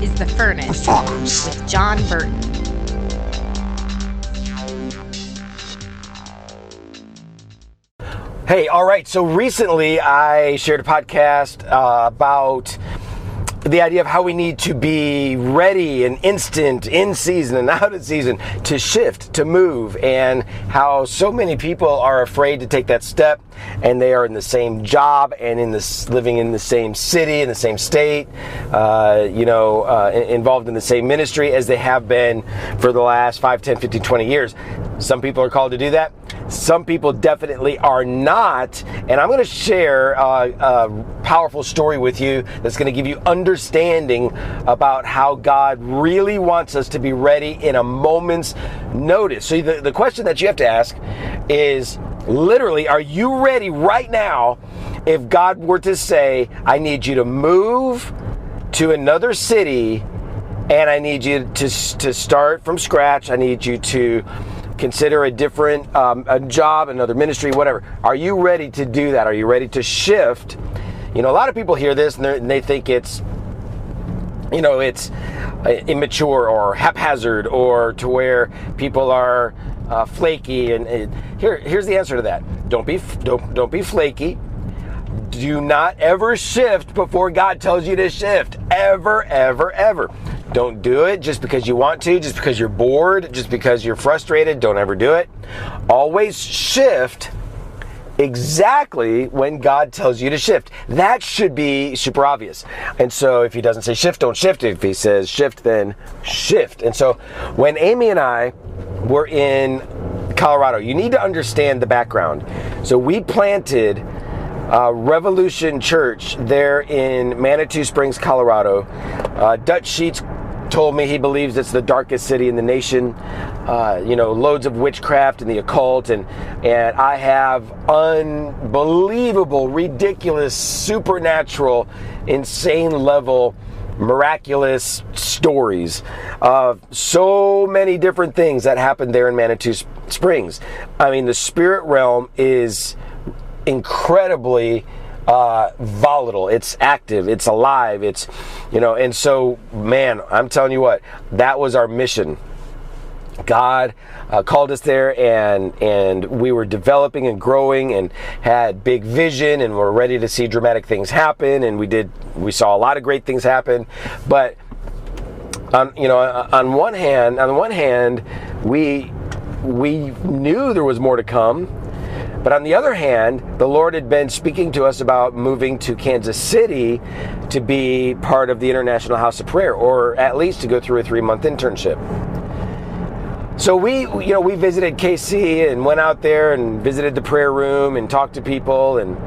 is The Furnace with John Burton. Hey, all right, so recently I shared a podcast about the idea of how we need to be ready and instant, in season and out of season, to shift, to move, and how so many people are afraid to take that step, and they are in the same job and living in the same city, in the same state, involved in the same ministry as they have been for the last 5, 10, 15, 20 years. Some people are called to do that. Some people definitely are not. And I'm going to share a powerful story with you that's going to give you understanding about how God really wants us to be ready in a moment's notice. So the question that you have to ask is, literally, are you ready right now if God were to say, I need you to move to another city and I need you to start from scratch. I need you to consider a different a job, another ministry, whatever. Are you ready to do that? Are you ready to shift? You know, a lot of people hear this and they think it's immature or haphazard, or to where people are flaky. And here's the answer to that. Don't be flaky. Do not ever shift before God tells you to shift. Ever, ever, ever. Don't do it just because you want to, just because you're bored, just because you're frustrated. Don't ever do it. Always shift exactly when God tells you to shift. That should be super obvious. And so if he doesn't say shift, don't shift. If he says shift, then shift. And so when Amy and I were in Colorado, you need to understand the background. So we planted Revolution Church there in Manitou Springs, Colorado. Dutch Sheets told me he believes it's the darkest city in the nation. Loads of witchcraft and the occult, and I have unbelievable, ridiculous, supernatural, insane level, miraculous stories of so many different things that happened there in Manitou Springs. I mean, the spirit realm is incredibly volatile. It's active, it's alive, and so, man, I'm telling you what, that was our mission. God called us there, and we were developing and growing and had big vision, and we're ready to see dramatic things happen, and we saw a lot of great things happen. But on one hand, we knew there was more to come. But on the other hand, the Lord had been speaking to us about moving to Kansas City to be part of the International House of Prayer, or at least to go through a 3-month internship. So we visited KC and went out there and visited the prayer room and talked to people, and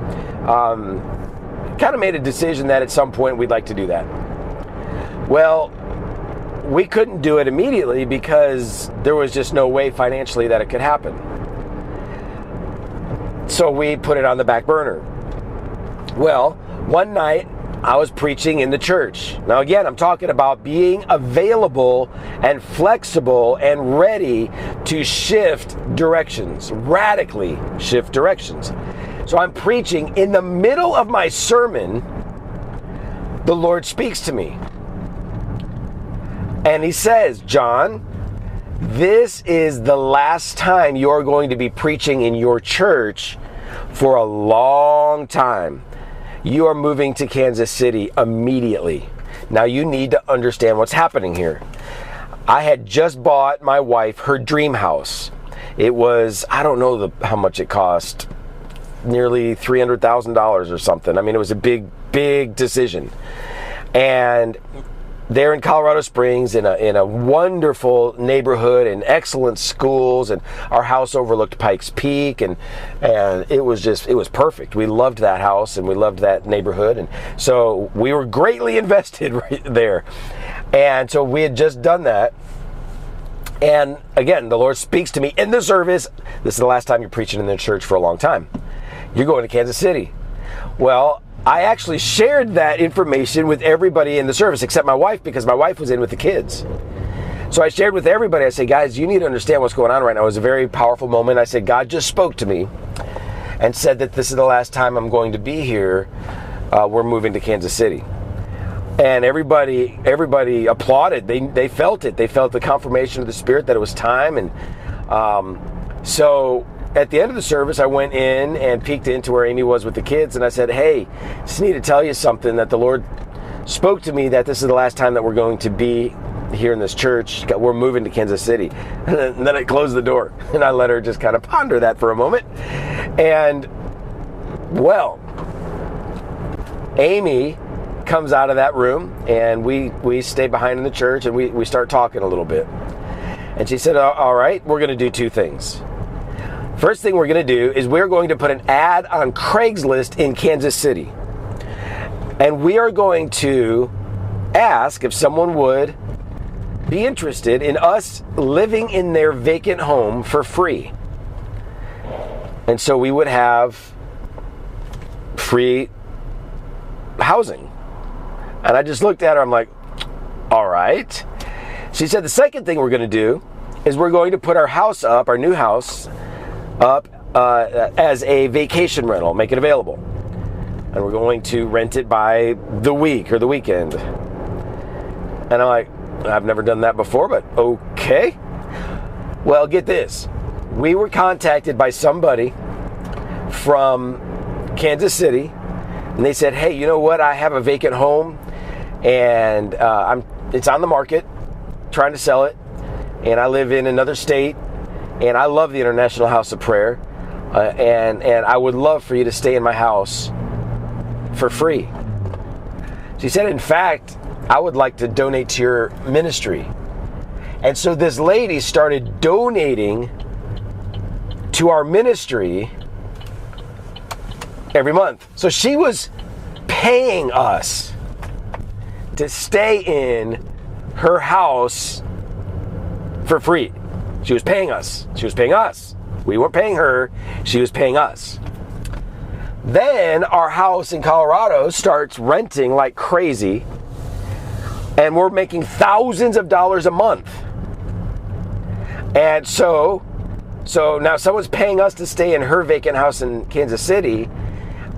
kind of made a decision that at some point we'd like to do that. Well, we couldn't do it immediately because there was just no way financially that it could happen. So we put it on the back burner. Well, one night I was preaching in the church. Now again, I'm talking about being available and flexible and ready to shift directions, radically shift directions. So I'm preaching. In the middle of my sermon, the Lord speaks to me. And he says, John, this is the last time you're going to be preaching in your church for a long time. You are moving to Kansas City immediately. Now you need to understand what's happening here. I had just bought my wife her dream house. It was, I don't know how much it cost, nearly $300,000 or something. I mean, it was a big, big decision. And there in Colorado Springs, in a wonderful neighborhood and excellent schools, and our house overlooked Pikes Peak, and it was perfect. We loved that house and we loved that neighborhood, and so we were greatly invested right there. And so we had just done that, and again, the Lord speaks to me in the service. This is the last time you're preaching in the church for a long time. You're going to Kansas City. Well, I actually shared that information with everybody in the service except my wife, because my wife was in with the kids. So I shared with everybody. I said, guys, you need to understand what's going on right now. It was a very powerful moment. I said, God just spoke to me and said that this is the last time I'm going to be here. We're moving to Kansas City. And everybody applauded. They felt it. They felt the confirmation of the Spirit that it was time. And so at the end of the service, I went in and peeked into where Amy was with the kids, and I said, hey, just need to tell you something, that the Lord spoke to me that this is the last time that we're going to be here in this church. We're moving to Kansas City. And then I closed the door, and I let her just kind of ponder that for a moment. And, well, Amy comes out of that room, and we stay behind in the church, and we start talking a little bit. And she said, all right, we're going to do two things. First thing we're going to do is we're going to put an ad on Craigslist in Kansas City. And we are going to ask if someone would be interested in us living in their vacant home for free. And so we would have free housing. And I just looked at her, I'm like, all right. She said the second thing we're going to do is we're going to put our house up, our new house up as a vacation rental, make it available. And we're going to rent it by the week or the weekend. And I'm like, I've never done that before, but okay. Well, get this. We were contacted by somebody from Kansas City, and they said, hey, you know what? I have a vacant home, and it's on the market, trying to sell it, and I live in another state, and I love the International House of Prayer, and I would love for you to stay in my house for free. She said, in fact, I would like to donate to your ministry. And so this lady started donating to our ministry every month. So she was paying us to stay in her house for free. She was paying us. She was paying us. We weren't paying her. She was paying us. Then our house in Colorado starts renting like crazy, and we're making thousands of dollars a month. And so now someone's paying us to stay in her vacant house in Kansas City,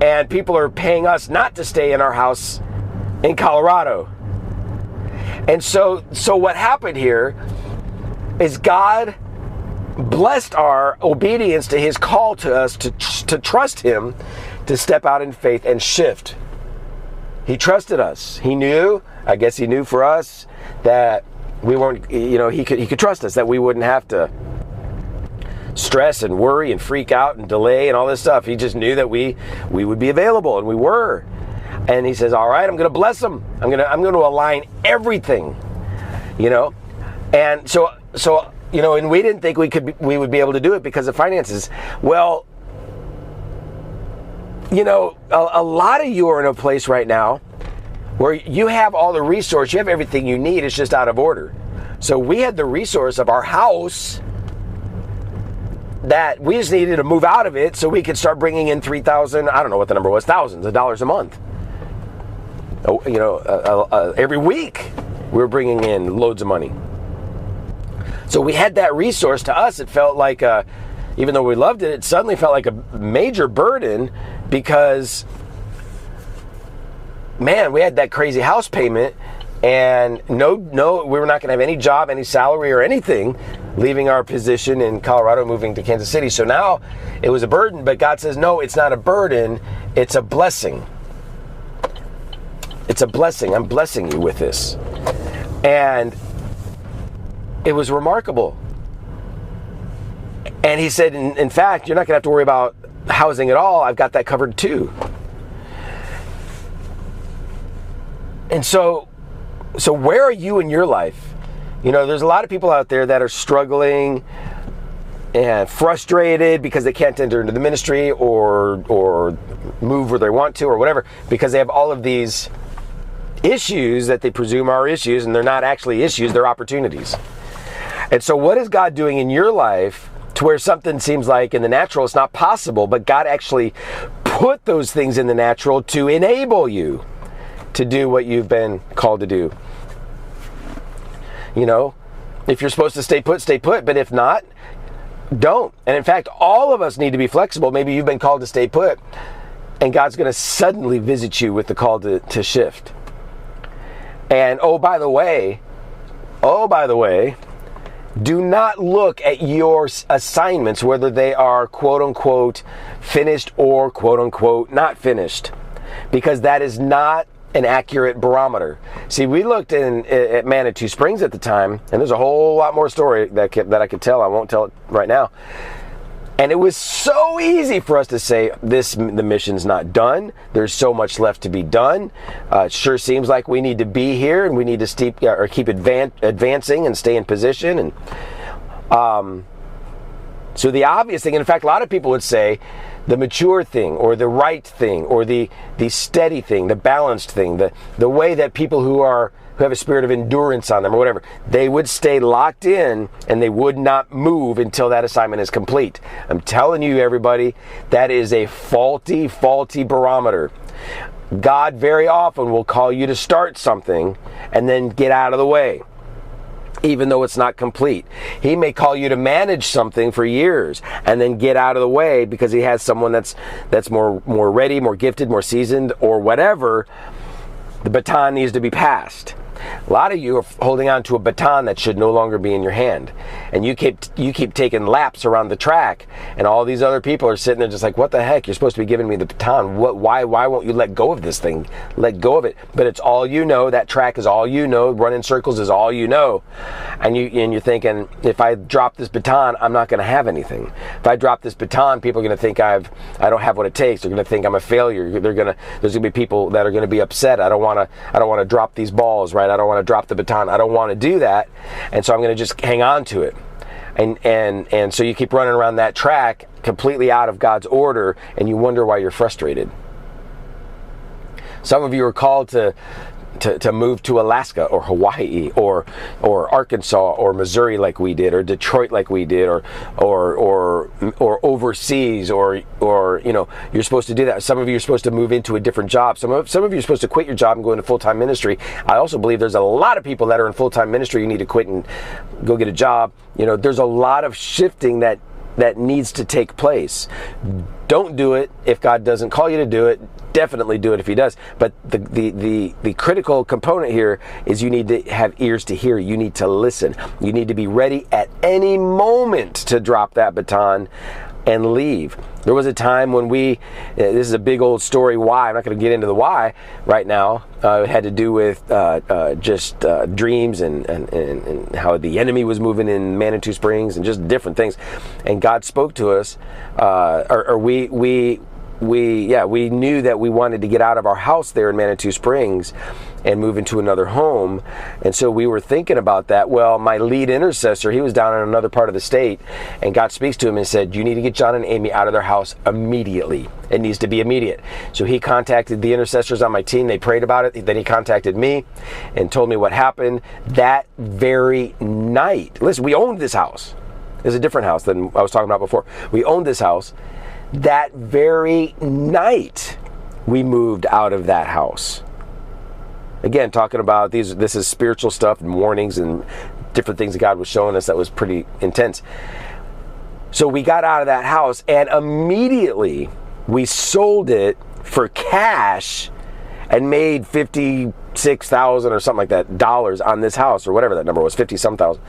and people are paying us not to stay in our house in Colorado. And so what happened here is God blessed our obedience to his call to us to trust him, to step out in faith and shift. He trusted us. He knew, I guess he knew for us that we weren't, he could trust us, that we wouldn't have to stress and worry and freak out and delay and all this stuff. He just knew that we would be available, and we were. And he says, all right, I'm going to bless them. I'm going to align everything, And so, and we didn't think we would be able to do it because of finances. Well, a lot of you are in a place right now where you have all the resource, you have everything you need, it's just out of order. So we had the resource of our house that we just needed to move out of it so we could start bringing in 3,000, I don't know what the number was, thousands of dollars a month. Every week we were bringing in loads of money. So we had that resource. To us, it felt like, even though we loved it, it suddenly felt like a major burden because, man, we had that crazy house payment, and no, we were not going to have any job, any salary or anything, leaving our position in Colorado, moving to Kansas City. So now it was a burden, but God says, no, it's not a burden, it's a blessing. It's a blessing. I'm blessing you with this. And it was remarkable. And he said, in fact, you're not going to have to worry about housing at all. I've got that covered too. And so where are you in your life? There's a lot of people out there that are struggling and frustrated because they can't enter into the ministry or move where they want to or whatever, because they have all of these issues that they presume are issues, and they're not actually issues, they're opportunities. And so what is God doing in your life to where something seems like in the natural it's not possible, but God actually put those things in the natural to enable you to do what you've been called to do? If you're supposed to stay put, but if not, don't. And in fact, all of us need to be flexible. Maybe you've been called to stay put, and God's going to suddenly visit you with the call to shift. And by the way, do not look at your assignments, whether they are quote unquote finished or quote unquote not finished, because that is not an accurate barometer. See, we looked at Manitou Springs at the time, and there's a whole lot more story that I could tell. I won't tell it right now. And it was so easy for us to say, the mission's not done. There's so much left to be done. It sure seems like we need to be here, and we need to keep advancing and stay in position. And so the obvious thing, and in fact, a lot of people would say, the mature thing, or the right thing, or the steady thing, the balanced thing, the way that people who have a spirit of endurance on them or whatever, they would stay locked in and they would not move until that assignment is complete. I'm telling you, everybody, that is a faulty barometer. God very often will call you to start something and then get out of the way, even though it's not complete. He may call you to manage something for years and then get out of the way because he has someone that's more ready, more gifted, more seasoned, or whatever. The baton needs to be passed. A lot of you are holding on to a baton that should no longer be in your hand, and you keep taking laps around the track, and all these other people are sitting there just like, what the heck? You're supposed to be giving me the baton. Why won't you let go of this thing? Let go of it. But it's all you know. That track is all you know. Running circles is all you know. And you're thinking, if I drop this baton, I'm not going to have anything. If I drop this baton, people are going to think I don't have what it takes. They're going to think I'm a failure. There's going to be people that are going to be upset. I don't want to drop these balls, right? I don't want to drop the baton. I don't want to do that. And so I'm going to just hang on to it. And so you keep running around that track completely out of God's order, and you wonder why you're frustrated. Some of you are called to move to Alaska or Hawaii or Arkansas or Missouri like we did, or Detroit like we did, or overseas, or you're supposed to do that. Some of you are supposed to move into a different job. Some of you are supposed to quit your job and go into full-time ministry. I also believe there's a lot of people that are in full-time ministry. You need to quit and go get a job. There's a lot of shifting that needs to take place. Don't do it if God doesn't call you to do it. Definitely do it if he does. But the critical component here is you need to have ears to hear. You need to listen. You need to be ready at any moment to drop that baton and leave. There was a time when this is a big old story why, I'm not going to get into the why right now. It had to do with just dreams and how the enemy was moving in Manitou Springs and just different things. And God spoke to us, we knew that we wanted to get out of our house there in Manitou Springs and move into another home. And so we were thinking about that. Well, my lead intercessor, he was down in another part of the state, and God speaks to him and said, you need to get John and Amy out of their house immediately. It needs to be immediate. So he contacted the intercessors on my team. They prayed about it. Then he contacted me and told me what happened that very night. Listen, we owned this house. It's a different house than I was talking about before. We owned this house. That very night, we moved out of that house. Again, talking about this is spiritual stuff and warnings and different things that God was showing us that was pretty intense. So we got out of that house, and immediately we sold it for cash and made $56,000 or something like that dollars on this house, or whatever that number was, 50-some thousand.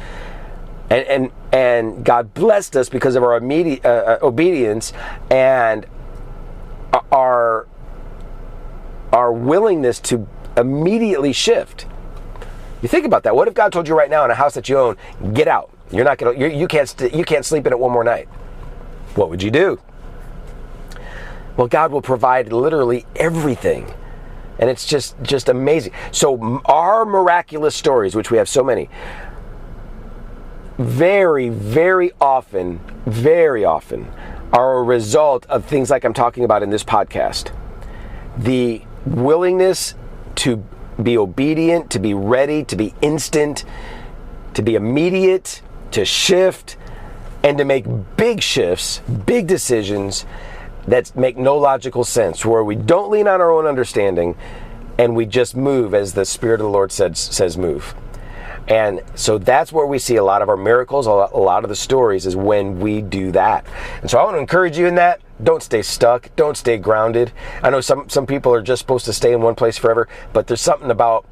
And God blessed us because of our immediate obedience and our willingness to immediately shift. You think about that. What if God told you right now in a house that you own, get out? You're not gonna. You can't sleep in it one more night. What would you do? Well, God will provide literally everything, and it's just amazing. So our miraculous stories, which we have so many, very, very often, are a result of things like I'm talking about in this podcast. The willingness to be obedient, to be ready, to be instant, to be immediate, to shift, and to make big shifts, big decisions that make no logical sense, where we don't lean on our own understanding and we just move as the Spirit of the Lord says move. And so that's where we see a lot of our miracles, a lot of the stories is when we do that. And so I want to encourage you in that. Don't stay stuck. Don't stay grounded. I know some people are just supposed to stay in one place forever, but there's something about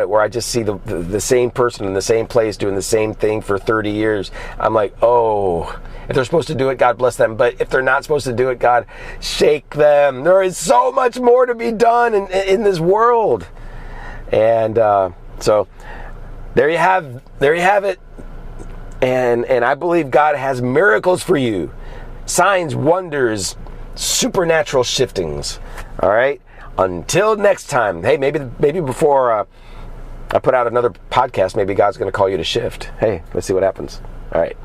it where I just see the same person in the same place doing the same thing for 30 years. I'm like, oh, if they're supposed to do it, God bless them. But if they're not supposed to do it, God, shake them. There is so much more to be done in this world. And so there you have it. And I believe God has miracles for you. Signs, wonders, supernatural shiftings. All right? Until next time. Hey, maybe before I put out another podcast, maybe God's going to call you to shift. Hey, let's see what happens. All right.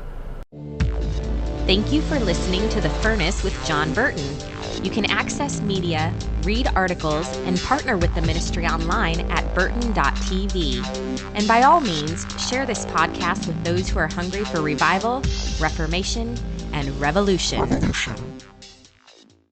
Thank you for listening to The Furnace with John Burton. You can access media, read articles, and partner with the ministry online at burton.tv. And by all means, share this podcast with those who are hungry for revival, reformation, and revolution.